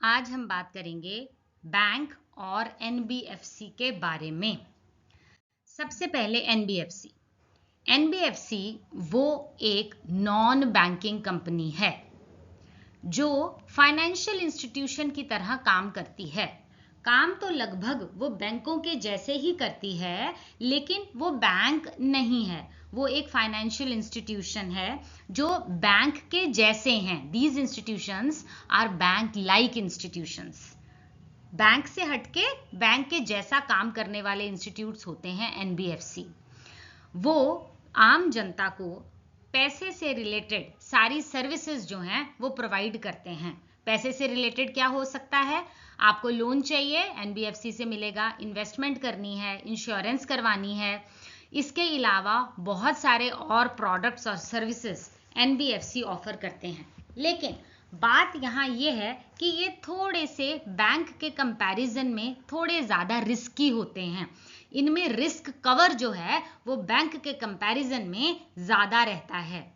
आज हम बात करेंगे बैंक और एनबीएफसी के बारे में। सबसे पहले एनबीएफसी। एनबीएफसी वो एक नॉन बैंकिंग कंपनी है जो फाइनेंशियल इंस्टीट्यूशन की तरह काम करती है। काम तो लगभग वो बैंकों के जैसे ही करती है, लेकिन वो बैंक नहीं है। वो एक फाइनेंशियल इंस्टीट्यूशन है जो बैंक के जैसे हैं। These institutions are bank like institutions. Bank से हटके बैंक के जैसा काम करने वाले इंस्टीट्यूट्स होते हैं एनबीएफसी। वो आम जनता को पैसे से रिलेटेड सारी सर्विसेज जो हैं वो प्रोवाइड करते हैं। पैसे से रिलेटेड क्या हो सकता है? आपको लोन चाहिए, एनबीएफसी से मिलेगा। इन्वेस्टमेंट करनी है, इंश्योरेंस करवानी है, इसके अलावा बहुत सारे और प्रोडक्ट्स और सर्विसेज एनबीएफसी ऑफर करते हैं। लेकिन बात यहाँ ये है कि ये थोड़े से बैंक के कंपैरिजन में थोड़े ज़्यादा रिस्की होते हैं। इनमें रिस्क कवर जो है वो बैंक के कंपैरिजन में ज़्यादा रहता है।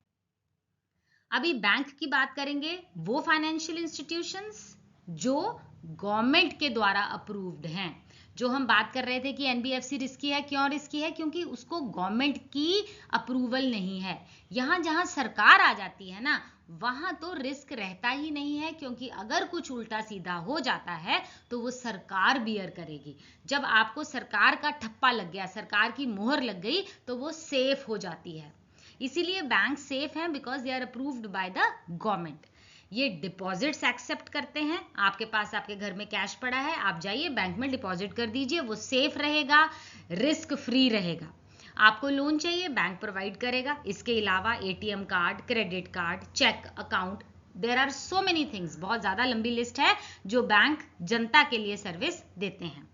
अभी बैंक की बात करेंगे, वो फाइनेंशियल इंस्टीट्यूशंस जो गवर्नमेंट के द्वारा अप्रूव्ड हैं। जो हम बात कर रहे थे कि एनबीएफसी रिस्की है, क्यों रिस्की है? क्योंकि उसको गवर्नमेंट की अप्रूवल नहीं है। यहां जहां सरकार आ जाती है ना, वहां तो रिस्क रहता ही नहीं है, क्योंकि अगर कुछ उल्टा सीधा हो जाता है तो वो सरकार बियर करेगी। जब आपको सरकार का ठप्पा लग गया, सरकार की मोहर लग गई, तो वो सेफ हो जाती है। इसीलिए बैंक सेफ हैं, because they are approved by the government. ये डिपॉजिट्स एक्सेप्ट करते हैं। आपके पास आपके घर में कैश पड़ा है, आप जाइए बैंक में डिपॉजिट कर दीजिए, वो सेफ रहेगा, रिस्क फ्री रहेगा। आपको लोन चाहिए, बैंक प्रोवाइड करेगा। इसके अलावा ATM card, credit card, cheque, account, there are so many things, बहुत ज्यादा लंबी लिस्ट है जो बैंक जनता के लिए सर्विस देते हैं।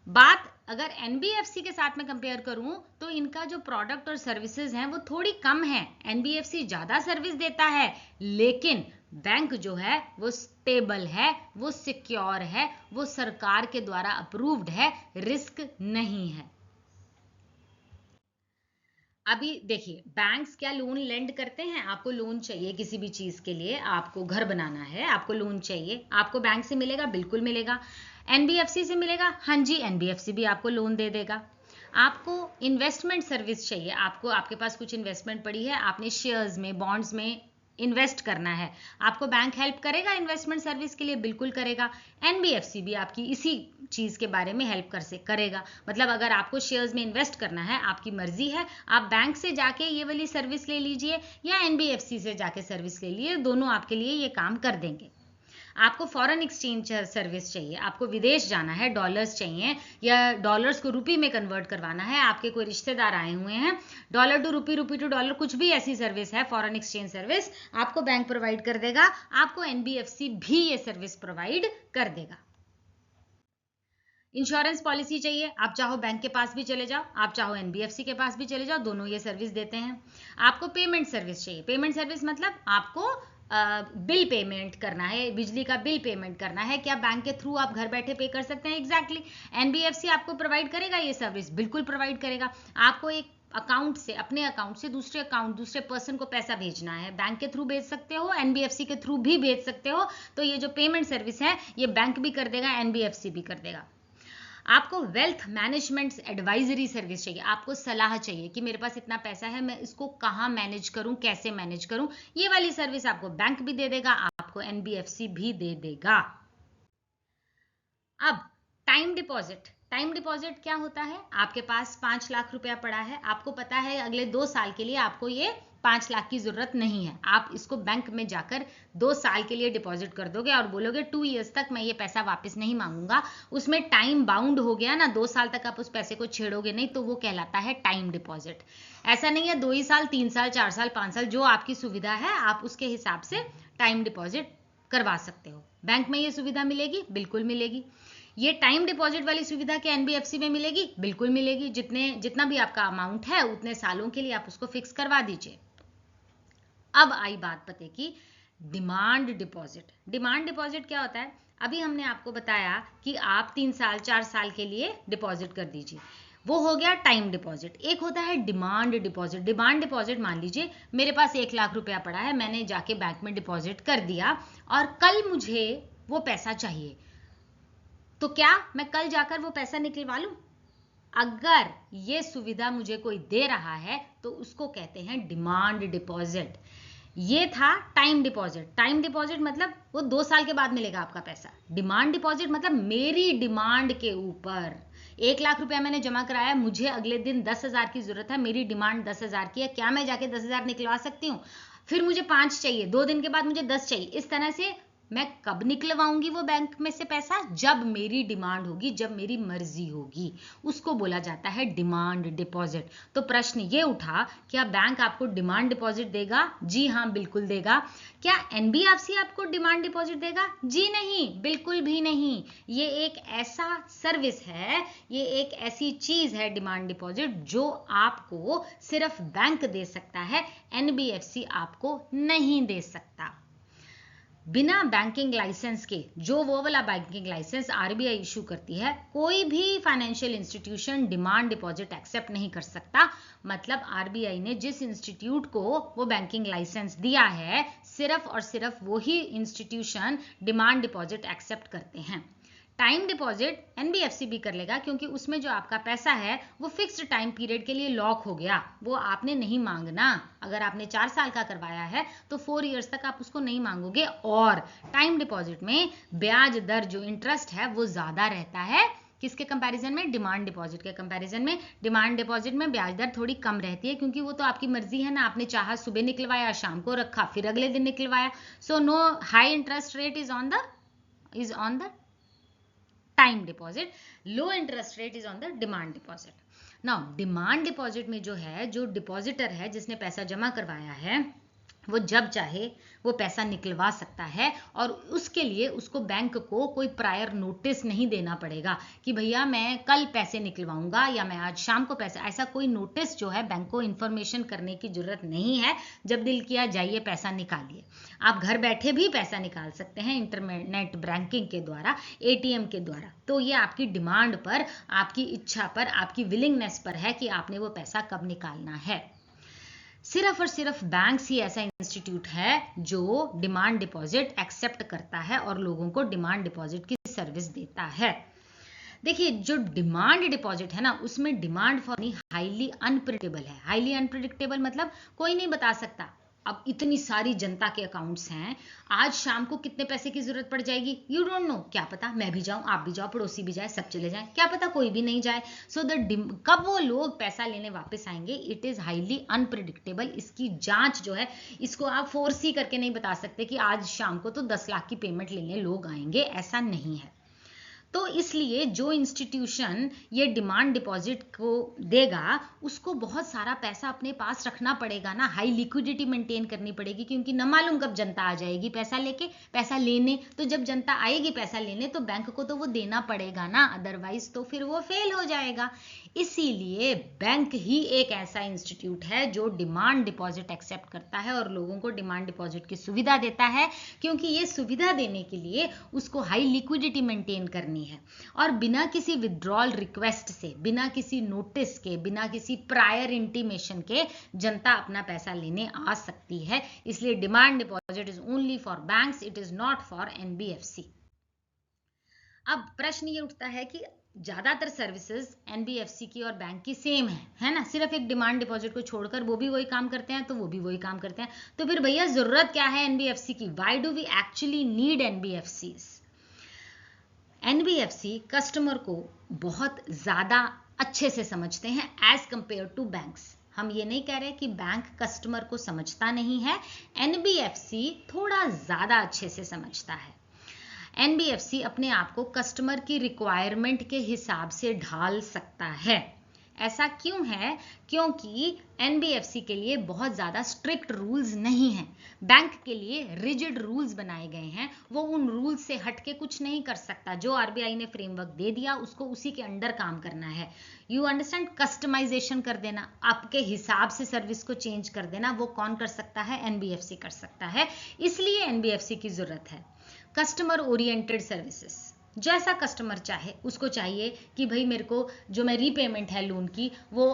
बात अगर एनबीएफसी के साथ में कंपेयर करूं तो इनका जो प्रोडक्ट और सर्विसेज हैं वो थोड़ी कम है। एनबीएफसी ज्यादा सर्विस देता है, लेकिन बैंक जो है वो स्टेबल है, वो सिक्योर है, वो सरकार के द्वारा अप्रूव्ड है, रिस्क नहीं है। अभी देखिए, बैंक्स क्या लोन लेंड करते हैं? आपको लोन चाहिए किसी भी चीज के लिए, आपको घर बनाना है, आपको लोन चाहिए, आपको बैंक से मिलेगा, बिल्कुल मिलेगा। एनबीएफसी से मिलेगा, हाँ जी, एनबीएफसी भी आपको लोन दे देगा। आपको इन्वेस्टमेंट सर्विस चाहिए, आपको आपके पास कुछ इन्वेस्टमेंट पड़ी है, आपने शेयर्स में, बॉन्ड्स में इन्वेस्ट करना है, आपको बैंक हेल्प करेगा इन्वेस्टमेंट सर्विस के लिए, बिल्कुल करेगा। एनबीएफसी भी आपकी इसी चीज के बारे में हेल्प करेगा। मतलब अगर आपको शेयर्स में इन्वेस्ट करना है, आपकी मर्जी है, आप बैंक से जाके ये वाली सर्विस ले लीजिए या एनबीएफसी से जाके सर्विस ले लीजिए, दोनों आपके लिए ये काम कर देंगे। आपको फॉरेन एक्सचेंज सर्विस चाहिए, आपको विदेश जाना है, डॉलर्स चाहिए या डॉलर्स को रुपी में कन्वर्ट करवाना है, आपके कोई रिश्तेदार आए हुए हैं, dollar to rupee, rupee to dollar, कुछ भी ऐसी सर्विस है, फॉरेन एक्सचेंज सर्विस, आपको बैंक प्रोवाइड कर देगा। आपको एनबीएफसी भी ये सर्विस प्रोवाइड कर देगा। इंश्योरेंस पॉलिसी चाहिए, आप चाहो बैंक के पास भी चले जाओ, आप चाहो एनबीएफसी के पास भी चले जाओ, दोनों ये सर्विस देते हैं। आपको पेमेंट सर्विस चाहिए, पेमेंट सर्विस मतलब आपको बिल पेमेंट करना है, बिजली का बिल पेमेंट करना है, क्या बैंक के थ्रू आप घर बैठे पे कर सकते हैं? एग्जैक्टली, एनबीएफसी आपको प्रोवाइड करेगा ये सर्विस, बिल्कुल प्रोवाइड करेगा। आपको एक अकाउंट से, अपने अकाउंट से दूसरे अकाउंट, दूसरे पर्सन को पैसा भेजना है, बैंक के थ्रू भेज सकते हो, एनबीएफसी के थ्रू भी भेज सकते हो। तो ये जो पेमेंट सर्विस है ये बैंक भी कर देगा, एनबीएफसी भी कर देगा। आपको वेल्थ मैनेजमेंट एडवाइजरी सर्विस चाहिए, आपको सलाह चाहिए कि मेरे पास इतना पैसा है, मैं इसको कहाँ मैनेज करूं, कैसे मैनेज करूं, ये वाली सर्विस आपको बैंक भी दे देगा, आपको एनबीएफसी भी दे देगा। अब टाइम डिपॉजिट। टाइम डिपॉजिट क्या होता है? आपके पास 5 लाख रुपया पड़ा है, आपको पता है अगले 2 साल के लिए आपको ये 5 लाख की जरूरत नहीं है, आप इसको बैंक में जाकर 2 साल के लिए डिपॉजिट कर दोगे और बोलोगे 2 इयर्स तक मैं ये पैसा वापस नहीं मांगूंगा। उसमें टाइम बाउंड हो गया ना, 2 साल तक आप उस पैसे को छेड़ोगे नहीं, तो वो कहलाता है टाइम डिपॉजिट। ऐसा नहीं है 2 ही साल, 3 साल, 4 साल, 5 साल, जो आपकी सुविधा है आप उसके हिसाब से टाइम डिपॉजिट करवा सकते हो। बैंक में ये सुविधा मिलेगी, बिल्कुल मिलेगी। ये टाइम डिपॉजिट वाली सुविधा क्या एनबीएफसी में मिलेगी? बिल्कुल मिलेगी। जितना भी आपका अमाउंट है उतने सालों के लिए आप उसको फिक्स करवा दीजिए। अब आई बात पते की डिमांड डिपॉजिट। डिमांड डिपॉजिट क्या होता है? अभी हमने आपको बताया कि आप 3 साल 4 साल के लिए डिपॉजिट कर दीजिए, वो हो गया टाइम डिपॉजिट। एक होता है डिमांड डिपॉजिट। डिमांड डिपॉजिट, मान लीजिए मेरे पास 1 लाख रुपया पड़ा है, मैंने जाके बैंक में डिपॉजिट कर दिया और कल मुझे वो पैसा चाहिए, तो क्या मैं कल जाकर वो पैसा निकलवा लूं? अगर ये सुविधा मुझे कोई दे रहा है तो उसको कहते हैं डिमांड डिपॉजिट। ये था टाइम डिपॉजिट। टाइम डिपॉजिट मतलब वो 2 साल के बाद मिलेगा आपका पैसा। डिमांड डिपॉजिट मतलब मेरी डिमांड के ऊपर 1 लाख रुपया मैंने जमा कराया, मुझे अगले दिन 10,000 की जरूरत है, मेरी डिमांड 10,000 की है, क्या मैं जाके 10,000 निकलवा सकती हूँ? फिर मुझे 5 चाहिए, 2 दिन के बाद मुझे 10 चाहिए। इस तरह से मैं कब निकलवाऊंगी वो बैंक में से पैसा? जब मेरी डिमांड होगी, जब मेरी मर्जी होगी, उसको बोला जाता है डिमांड डिपॉजिट। तो प्रश्न ये उठा, क्या बैंक आपको डिमांड डिपॉजिट देगा? जी हाँ, बिल्कुल देगा। क्या एनबीएफसी आपको डिमांड डिपॉजिट देगा? जी नहीं, बिल्कुल भी नहीं। ये एक ऐसा सर्विस है, ये एक ऐसी चीज है डिमांड डिपॉजिट जो आपको सिर्फ बैंक दे सकता है, एनबीएफसी आपको नहीं दे सकता। बिना बैंकिंग लाइसेंस के, जो वो वाला बैंकिंग लाइसेंस आरबीआई इशू करती है, कोई भी financial institution demand deposit accept नहीं कर सकता। मतलब आरबीआई ने जिस इंस्टीट्यूट को वो बैंकिंग लाइसेंस दिया है, सिर्फ और सिर्फ वो ही इंस्टीट्यूशन डिमांड डिपॉजिट एक्सेप्ट करते हैं। टाइम डिपॉजिट एनबीएफसी भी कर लेगा, क्योंकि उसमें जो आपका पैसा है वो फिक्स्ड टाइम पीरियड के लिए लॉक हो गया, वो आपने नहीं मांगना। अगर आपने 4 साल का करवाया है तो 4 इयर्स तक आप उसको नहीं मांगोगे। और टाइम डिपॉजिट में ब्याज दर, जो इंटरेस्ट है, वो ज्यादा रहता है। किसके कंपैरिजन में? डिमांड डिपॉजिट के कंपैरिजन में। डिमांड डिपॉजिट में ब्याज दर थोड़ी कम रहती है, क्योंकि वो तो आपकी मर्जी है ना, आपने चाहा सुबह निकलवाया, शाम को रखा, फिर अगले दिन निकलवाया। So no high interest rate is on the time deposit, low interest rate is on the demand deposit. Now demand deposit में जो है, जो डिपॉजिटर है, जिसने पैसा जमा करवाया है, वो जब चाहे वो पैसा निकलवा सकता है, और उसके लिए उसको बैंक को कोई प्रायर नोटिस नहीं देना पड़ेगा कि भैया मैं कल पैसे निकलवाऊंगा या मैं आज शाम को पैसा, ऐसा कोई नोटिस जो है बैंक को इंफॉर्मेशन करने की जरूरत नहीं है। जब दिल किया जाइए पैसा निकालिए। आप घर बैठे भी पैसा निकाल सकते हैं इंटरनेट बैंकिंग के द्वारा, एटीएम के द्वारा। तो ये आपकी डिमांड पर, आपकी इच्छा पर, आपकी विलिंगनेस पर है कि आपने वो पैसा कब निकालना है। सिर्फ और सिर्फ बैंक्स ही ऐसा इंस्टीट्यूट है जो डिमांड डिपॉजिट एक्सेप्ट करता है और लोगों को डिमांड डिपॉजिट की सर्विस देता है। देखिए, जो डिमांड डिपॉजिट है ना, उसमें डिमांड फॉर हाईली अनप्रिडिक्टेबल है। हाईली अनप्रिडिक्टेबल मतलब कोई नहीं बता सकता। अब इतनी सारी जनता के अकाउंट्स हैं, आज शाम को कितने पैसे की जरूरत पड़ जाएगी, यू डोंट नो। क्या पता मैं भी जाऊं, आप भी जाओ, पड़ोसी भी जाए, सब चले जाएं, क्या पता कोई भी नहीं जाए। सो कब वो लोग पैसा लेने वापस आएंगे, इट इज हाईली अनप्रिडिक्टेबल। इसकी जांच जो है, इसको आप फोर्स ही करके नहीं बता सकते कि आज शाम को तो 10 लाख की पेमेंट लेने लोग आएंगे, ऐसा नहीं है। तो इसलिए जो इंस्टीट्यूशन ये डिमांड डिपॉजिट को देगा, उसको बहुत सारा पैसा अपने पास रखना पड़ेगा ना, हाई लिक्विडिटी मेंटेन करनी पड़ेगी, क्योंकि न मालूम कब जनता आ जाएगी पैसा लेके, पैसा लेने। तो जब जनता आएगी पैसा लेने तो बैंक को तो वो देना पड़ेगा ना, अदरवाइज तो फिर वो फेल हो जाएगा। इसीलिए बैंक ही एक ऐसा इंस्टीट्यूट है जो डिमांड डिपॉजिट एक्सेप्ट करता है और लोगों को डिमांड डिपॉजिट की सुविधा देता है, क्योंकि ये सुविधा देने के लिए उसको हाई लिक्विडिटी मेंटेन करनी है। और बिना किसी विड्रॉल रिक्वेस्ट से, बिना किसी नोटिस के, बिना किसी प्रायर इंटीमेशन के जनता अपना पैसा लेने आ सकती है। इसलिए demand deposit is only for banks, it is not for NBFC. अब प्रश्न ये उठता है कि ज्यादातर सर्विसेज एनबीएफसी की और बैंक की सेम है ना, सिर्फ एक डिमांड डिपॉजिट को छोड़कर वो भी वही काम करते हैं, तो वो भी वही काम करते हैं। तो फिर भैया जरूरत क्या है एनबीएफसी की? Why do we actually need NBFCs? NBFC customer को बहुत ज्यादा अच्छे से समझते हैं एज कंपेयर टू बैंक्स। हम ये नहीं कह रहे कि बैंक कस्टमर को समझता नहीं है, एनबीएफसी थोड़ा ज्यादा अच्छे से समझता है। एनबीएफसी अपने आप को कस्टमर की रिक्वायरमेंट के हिसाब से ढाल सकता है। ऐसा क्यों है? क्योंकि एनबीएफसी के लिए बहुत ज्यादा स्ट्रिक्ट रूल्स नहीं हैं। बैंक के लिए रिजिड रूल्स बनाए गए हैं, वो उन रूल्स से हटके कुछ नहीं कर सकता। जो आरबीआई ने फ्रेमवर्क दे दिया उसको उसी के अंडर काम करना है। You understand? कस्टमाइजेशन कर देना, आपके हिसाब से सर्विस को चेंज कर देना, वो कौन कर सकता है? एनबीएफसी कर सकता है। इसलिए एनबीएफसी की जरूरत है। कस्टमर ओरिएंटेड सर्विसेज, जैसा कस्टमर चाहे, उसको चाहिए कि भाई मेरे को जो मैं रीपेमेंट है लोन की वो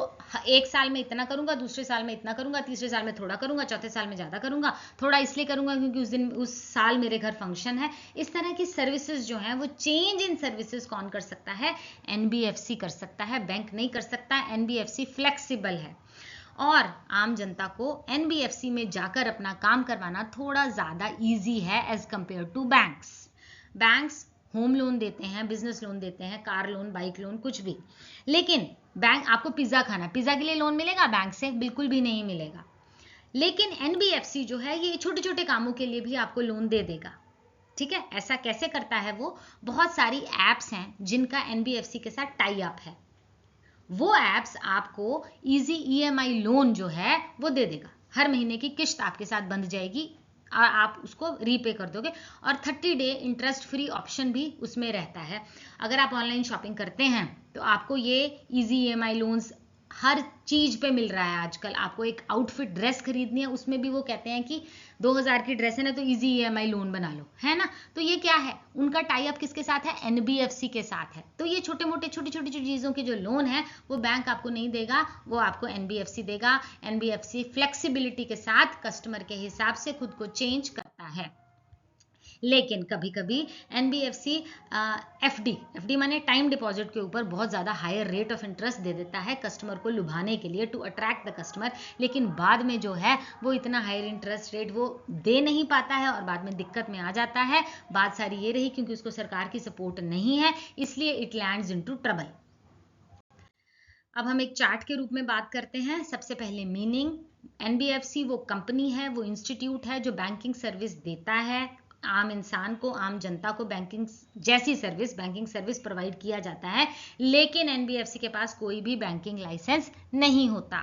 1 साल में इतना करूंगा, दूसरे साल में इतना करूंगा, तीसरे साल में थोड़ा करूंगा, चौथे साल में ज़्यादा करूंगा, थोड़ा इसलिए करूंगा क्योंकि उस साल मेरे घर फंक्शन है। इस तरह की सर्विसेज जो है वो चेंज इन सर्विसेज कौन कर सकता है? एनबीएफसी कर सकता है, बैंक नहीं कर सकता। एनबीएफसी फ्लेक्सिबल है और आम जनता को एनबीएफसी में जाकर अपना काम करवाना थोड़ा ज़्यादा ईजी है as compare to banks home loan देते हैं, बिजनेस लोन देते हैं, कार लोन, बाइक लोन, कुछ भी। लेकिन बैंक, आपको पिज्जा खाना, पिज्जा के लिए लोन मिलेगा बैंक से? बिल्कुल भी नहीं मिलेगा। लेकिन एनबीएफसी जो है ये छोटे छोटे कामों के लिए भी आपको लोन दे देगा। ठीक है, ऐसा कैसे करता है वो? बहुत सारी एप्स हैं जिनका एनबीएफसी के साथ टाई अप है। वो एप्स आपको इजी ईएमआई लोन जो है वो दे देगा। हर महीने की किस्त आपके साथ बंध जाएगी और आप उसको रीपे कर दोगे, और 30 डे इंटरेस्ट फ्री ऑप्शन भी उसमें रहता है। अगर आप ऑनलाइन शॉपिंग करते हैं तो आपको ये इजी ईएमआई लोन्स हर चीज पे मिल रहा है आजकल। आपको एक आउटफिट ड्रेस खरीदनी है, उसमें भी वो कहते हैं कि 2000 की ड्रेस है ना तो इजी ईएमआई लोन बना लो, है ना। तो ये क्या है? उनका टाई अप किसके साथ है? एनबीएफसी के साथ है। तो ये छोटे मोटे छोटी छोटी चीजों के जो लोन है वो बैंक आपको नहीं देगा, वो आपको एनबीएफसी देगा। एनबीएफसी फ्लेक्सिबिलिटी के साथ कस्टमर के हिसाब से खुद को चेंज करता है। लेकिन कभी कभी एनबीएफसी एफडी माने टाइम डिपॉजिट के ऊपर बहुत ज़्यादा हायर रेट ऑफ इंटरेस्ट दे देता है कस्टमर को लुभाने के लिए, टू अट्रैक्ट द कस्टमर। लेकिन बाद में जो है वो इतना हायर इंटरेस्ट रेट वो दे नहीं पाता है और बाद में दिक्कत में आ जाता है। बात सारी ये रही क्योंकि उसको सरकार की सपोर्ट नहीं है, इसलिए इट लैंड्स इनटू ट्रबल। अब हम एक चार्ट के रूप में बात करते हैं। सबसे पहले मीनिंग, एनबीएफसी वो कंपनी है, वो इंस्टीट्यूट है जो बैंकिंग सर्विस देता है। आम इंसान को, आम जनता को बैंकिंग जैसी सर्विस, बैंकिंग सर्विस प्रोवाइड किया जाता है। लेकिन एनबीएफसी के पास कोई भी बैंकिंग लाइसेंस नहीं होता।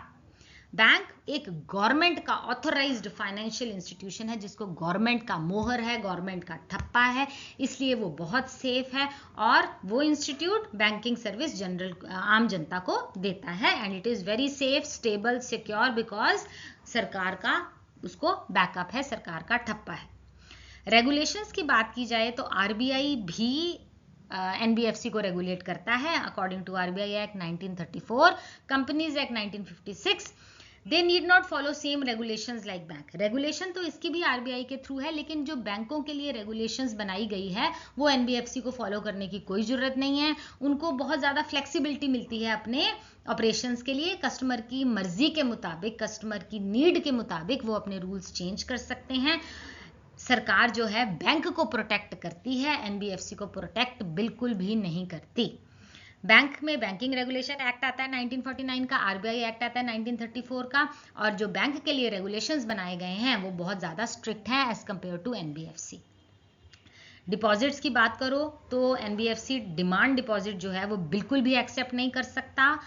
बैंक एक गवर्नमेंट का ऑथराइज्ड फाइनेंशियल इंस्टीट्यूशन है जिसको गवर्नमेंट का मोहर है, गवर्नमेंट का ठप्पा है, इसलिए वो बहुत सेफ है। और वो इंस्टीट्यूट बैंकिंग सर्विस जनरल आम जनता को देता है and it is very safe, stable, secure because सरकार का उसको बैकअप है, सरकार का ठप्पा है। रेगुलेशंस की बात की जाए तो आरबीआई भी एनबीएफसी को रेगुलेट करता है according to RBI act 1934, companies act 1956। They need not follow same regulations like bank. Regulation तो इसकी भी आरबीआई के थ्रू है, लेकिन जो बैंकों के लिए रेगुलेशंस बनाई गई है वो एनबीएफसी को फॉलो करने की कोई जरूरत नहीं है। उनको बहुत ज़्यादा फ्लेक्सिबिलिटी मिलती है अपने ऑपरेशंस के लिए। कस्टमर की मर्जी के मुताबिक, कस्टमर की नीड के मुताबिक वो अपने रूल्स चेंज कर सकते हैं। सरकार जो है बैंक को प्रोटेक्ट करती है, एनबीएफसी को प्रोटेक्ट बिल्कुल भी नहीं करती। बैंक में बैंकिंग रेगुलेशन एक्ट आता है 1949 का, आरबीआई एक्ट आता है 1934 का, और जो बैंक के लिए रेगुलेशंस बनाए गए हैं वो बहुत ज़्यादा स्ट्रिक्ट हैं as compare to NBFC. Deposits की बात करो तो एनबीएफसी डिमांड डिपॉजिट जो है वो बिल्कुल भी एक्सेप्ट नहीं कर सकता।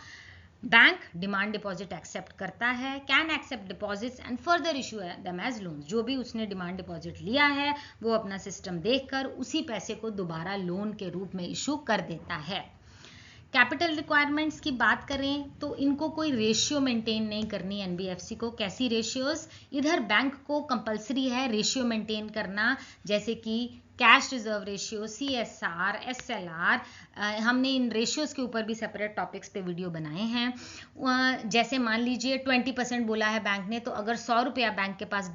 बैंक डिमांड डिपॉजिट एक्सेप्ट करता है, can accept deposits and further issue them as loans. जो भी उसने डिमांड डिपॉजिट लिया है वो अपना सिस्टम देखकर उसी पैसे को दोबारा लोन के रूप में इशू कर देता है। कैपिटल रिक्वायरमेंट्स की बात करें तो इनको कोई रेशियो मेंटेन नहीं करनी एनबीएफसी को। कैसी रेशियोज? इधर बैंक को कंपलसरी है रेशियो मेंटेन करना, जैसे कि cash reserve ratio, CSR, SLR. हमने इन रेशियोज के ऊपर भी सेपरेट टॉपिक्स पे वीडियो बनाए हैं। जैसे मान लीजिए 20% बोला है बैंक ने, तो अगर 100 रुपया बैंक के पास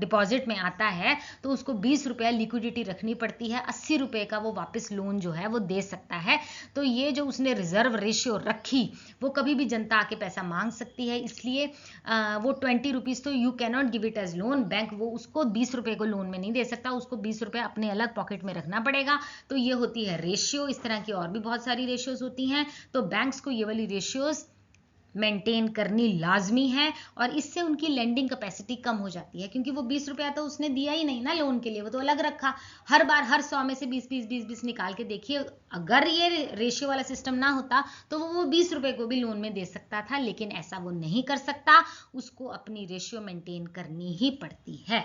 डिपॉजिट में आता है तो उसको 20 रुपया लिक्विडिटी रखनी पड़ती है, 80 रुपये का वो वापस लोन जो है वो दे सकता है। तो ये जो उसने रिजर्व रेशियो रखी वो कभी भी जनता आके पैसा मांग सकती है, इसलिए वो 20 रुपीज़ तो you cannot give it as loan. Bank वो उसको 20 रुपये को लोन में नहीं दे सकता, उसको 20 रुपये अपने अलग पॉकेट में रखना पड़ेगा। तो ये होती है रेशियो। इस तरह की और भी बहुत सारी रेशियोज होती हैं, तो बैंक्स को ये वाली रेशियोज मेंटेन करनी लाजमी है और इससे उनकी लेंडिंग कैपेसिटी कम हो जाती है, क्योंकि वो 20 रुपया तो उसने दिया ही नहीं ना लोन के लिए, वो तो अलग रखा। हर बार हर 100 में से 20 निकाल के देखिए, अगर ये रेशियो वाला सिस्टम ना होता तो वो 20 रुपये को भी लोन में दे सकता था, लेकिन ऐसा वो नहीं कर सकता, उसको अपनी रेशियो मेंटेन करनी ही पड़ती है।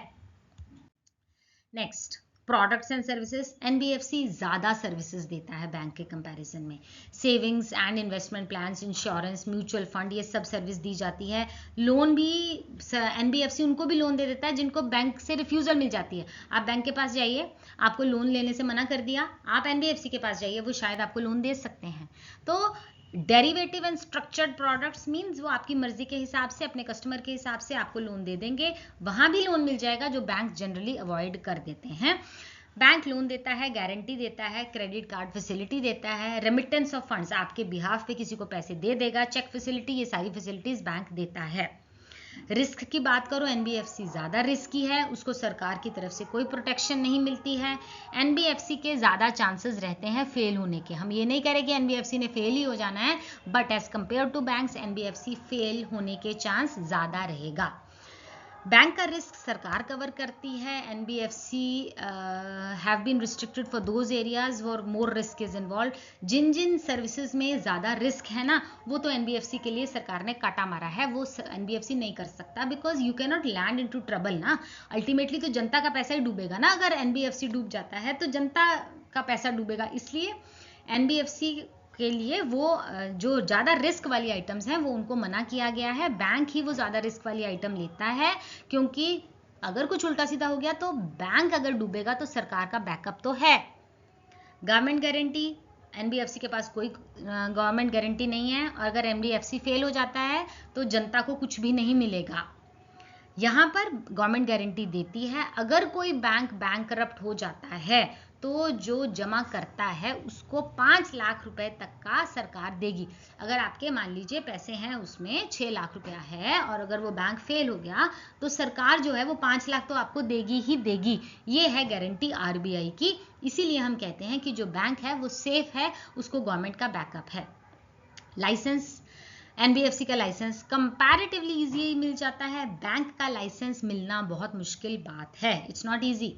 Next, products and services, NBFC ज़्यादा सर्विसेज देता है बैंक के कंपैरिजन में। Savings and investment plans, insurance, mutual fund, ये सब सर्विस दी जाती है। लोन भी एनबीएफसी उनको भी लोन दे देता है जिनको बैंक से रिफ्यूजल मिल जाती है। आप बैंक के पास जाइए, आपको लोन लेने से मना कर दिया, आप एनबीएफसी के पास जाइए, वो शायद आपको लोन दे सकते हैं। तो derivative and structured products means वो आपकी मर्जी के हिसाब से, अपने कस्टमर के हिसाब से आपको लोन दे देंगे। वहां भी लोन मिल जाएगा जो बैंक जनरली अवॉइड कर देते हैं। बैंक लोन देता है, गारंटी देता है, क्रेडिट कार्ड फैसिलिटी देता है, रेमिटेंस ऑफ फंड्स, आपके बिहाफ पे किसी को पैसे दे देगा, चेक फैसिलिटी, ये सारी फैसिलिटीज बैंक देता है। रिस्क की बात करो, एनबीएफसी ज़्यादा रिस्की है, उसको सरकार की तरफ से कोई प्रोटेक्शन नहीं मिलती है। एनबीएफसी के ज़्यादा चांसेस रहते हैं फेल होने के। हम ये नहीं कह रहे कि एनबीएफसी ने फेल ही हो जाना है, but as compare to banks NBFC fail होने के चांस ज़्यादा रहेगा। बैंक का रिस्क सरकार कवर करती है। NBFC have been restricted for those areas और मोर रिस्क इज इन्वॉल्व। जिन जिन सर्विसेज में ज़्यादा रिस्क है ना, वो तो एनबीएफसी के लिए सरकार ने काटा मारा है, वो एनबीएफसी नहीं कर सकता, because you can not land into trouble ना। अल्टीमेटली तो जनता का पैसा ही डूबेगा ना, अगर एनबीएफसी डूब जाता है तो जनता का पैसा डूबेगा। इसलिए एनबीएफसी के लिए वो जो ज़्यादा रिस्क वाली आइटम्स हैं वो उनको मना किया गया है। बैंक ही वो ज़्यादा रिस्क वाली आइटम लेता है, क्योंकि अगर कुछ उल्टा सीधा हो गया तो बैंक अगर डूबेगा तो सरकार का बैकअप तो है। गवर्नमेंट गारंटी, एनबीएफसी के पास कोई गवर्नमेंट गारंटी नहीं है, और अगर एनबीएफसी फेल हो जाता है तो जनता को कुछ भी नहीं मिलेगा। यहाँ पर गवर्नमेंट गारंटी देती है। अगर कोई बैंक करप्ट हो जाता है तो जो जमा करता है उसको 5 लाख रुपए तक का सरकार देगी। अगर आपके मान लीजिए पैसे हैं उसमें 6 लाख रुपया है, और अगर वो बैंक फेल हो गया तो सरकार जो है वो 5 लाख तो आपको देगी ही देगी। ये है गारंटी आरबीआई की। इसीलिए हम कहते हैं कि जो बैंक है वो सेफ है, उसको गवर्नमेंट का बैकअप है। लाइसेंस, एनबीएफसी का लाइसेंस कंपैरेटिवली इजी मिल जाता है, बैंक का लाइसेंस मिलना बहुत मुश्किल बात है, इट्स नॉट इजी।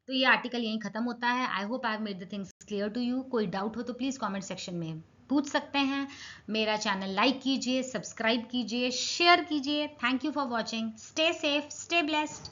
तो ये आर्टिकल यहीं खत्म होता है। I hope I have made the things clear to you. कोई डाउट हो तो प्लीज कमेंट सेक्शन में पूछ सकते हैं। मेरा चैनल लाइक कीजिए, सब्सक्राइब कीजिए, शेयर कीजिए। Thank you for watching. Stay safe, stay blessed.